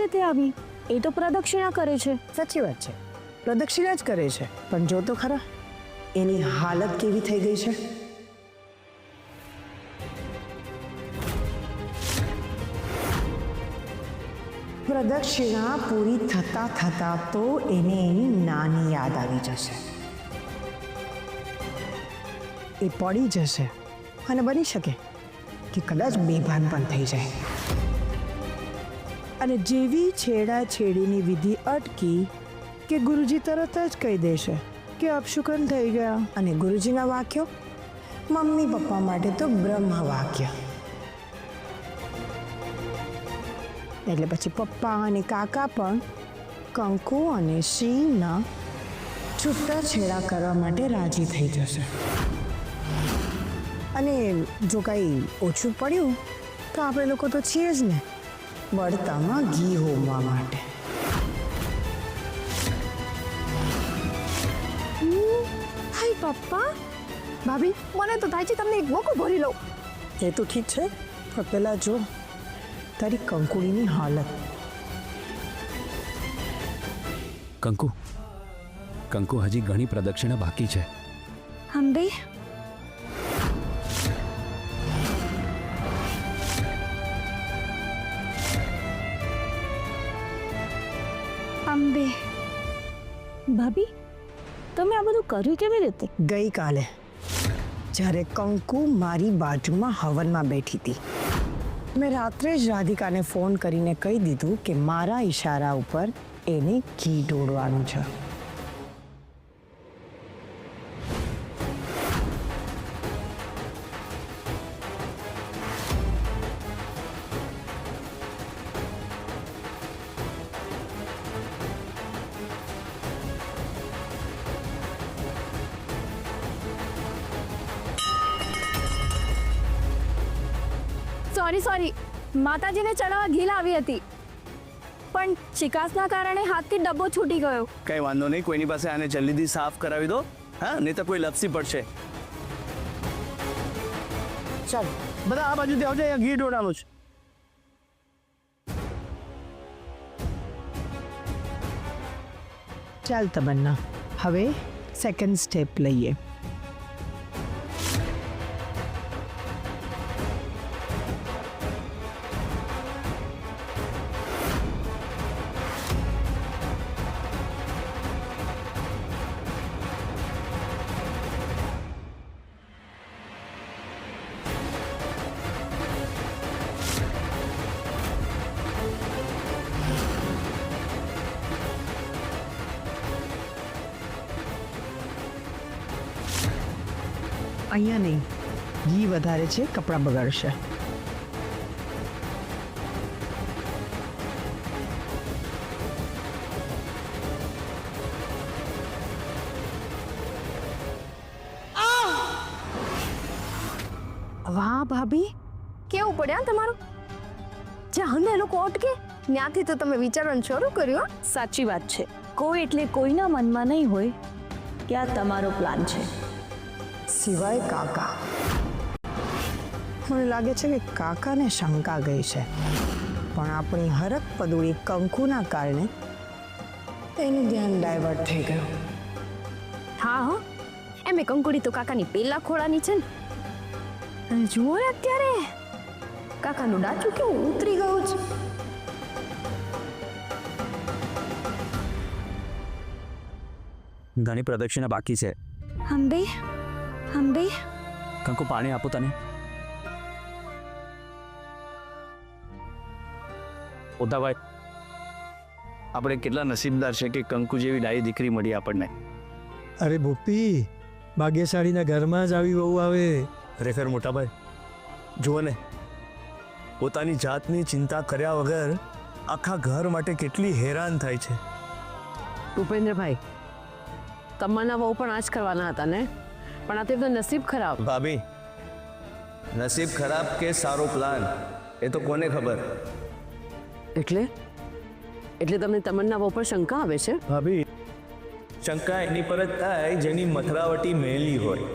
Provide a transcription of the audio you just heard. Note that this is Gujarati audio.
રીતે આવી? એ તો પ્રદક્ષિણા કરે છે. સાચી વાત છે, પ્રદક્ષિણા જ કરે છે, પણ જો તો ખરા એની હાલત કેવી થઈ ગઈ છે. પ્રદક્ષિણા પૂરી થતા થતા તો એને એની નાની યાદ આવી જશે. એ પડી જશે અને બની શકે કે કદાચ બેભાન પણ થઈ જાય. અને જેવી છેડાછેડીની વિધિ અટકી કે ગુરુજી તરત જ કહી દેશે કે અપશુકન થઈ ગયા. અને ગુરુજીના વાક્યો મમ્મી પપ્પા માટે તો બ્રહ્મ વાક્ય. એટલે પછી પપ્પા અને કાકા પણ કંકુ અને શ્રીના છૂટાછેડા કરવા માટે રાજી થઈ જશે. અને જો કંઈ ઓછું પડ્યું તો આપણે લોકો તો છીએ જ ને બળતામાં ઘી હોમવા માટે. હાય પપ્પા, ભાભી, મને તો થાય છે તમને એક મોકો ભરી લઉં. એ તો ઠીક છે, પણ પહેલાં જો તારી કંકુડીની હાલત. કંકુ હજી ઘણી પ્રદક્ષિણા બાકી છે. અંબે, અંબે. ભાભી, તમે આ બધું કર્યું કેવી રીતે? ગઈકાલે જ્યારે કંકુ મારી બાજુમાં હવનમાં બેઠી હતી, મેં રાત્રે જ રાધિકાને ફોન કરીને કહી દીધું કે મારા ઈશારા ઉપર એને ઘી ઢોળવાનું છે. સોરી, માતાજીને ચડાવવા ઘી લાવી હતી, પણ ચિકાસના કારણે હાથથી ડબ્બો છૂટી ગયો. કઈ વાંધો નહીં, કોઈની પાસે આને જલ્દીથી સાફ કરાવી દો. હા, નહીં તો કોઈ લપસી પડશે. ચાલ બધા આ બાજુથી આવજો, અહીંયા ઘી ઢોળાનું છે. ચાલ તમન્ના, હવે સેકન્ડ સ્ટેપ લઈએ. અહીંયા નહીં, ઘી વધારે છે, કપડાં બગાડશે. વાહ ભાભી, કેવું પડ્યા તમારું? જ્યાં અમે લોકો અટકે ત્યાંથી તો તમે વિચારવાનું શરૂ કર્યું. સાચી વાત છે, કોઈ એટલે કોઈના મનમાં નહીં હોય કે આ તમારો પ્લાન છે, સિવાય કાકા. મને લાગે છે કે કાકાને શંકા ગઈ છે, પણ આપણી હરક પદુડી કંકુના કારણે એનું ધ્યાન ડાયવર્ટ થઈ ગયું. હા, એમે કંકુડી તો કાકાની પેલા ખોળાની છે ને. અને જુઓ ને અત્યારે કાકાનું ડાચું કેવું ઉતરી ગયું છે. ઘણી પ્રદક્ષિણા બાકી છે. અંબે, કંકુ, પાણી આપો તને. ઓતાભાઈ, આપણે કેટલા નસીબદાર છે કે કંકુ જેવી ડાઈ દીકરી મળી આપણને. અરે ભૂપતિ, ભાગ્યશાળીના ઘરમાં જ આવી વહુ આવે. ખરેખર મોટાભાઈ, જુઓ ને, પોતાની જાતની ચિંતા કર્યા વગર આખા ઘર માટે કેટલી હેરાન થાય છે. ભૂપેન્દ્રભાઈ, તમારા વહુ પણ આ જ કરવાના હતા ને, પણ આ તો નસીબ ખરાબ. ભાભી, નસીબ ખરાબ કે સારો પ્લાન એ તો કોને ખબર. એટલે તમને તમન્ના વહુ પર શંકા આવે છે? ભાભી, શંકા એની પર જ થાય જેની મથરાવટી મેલી હોય.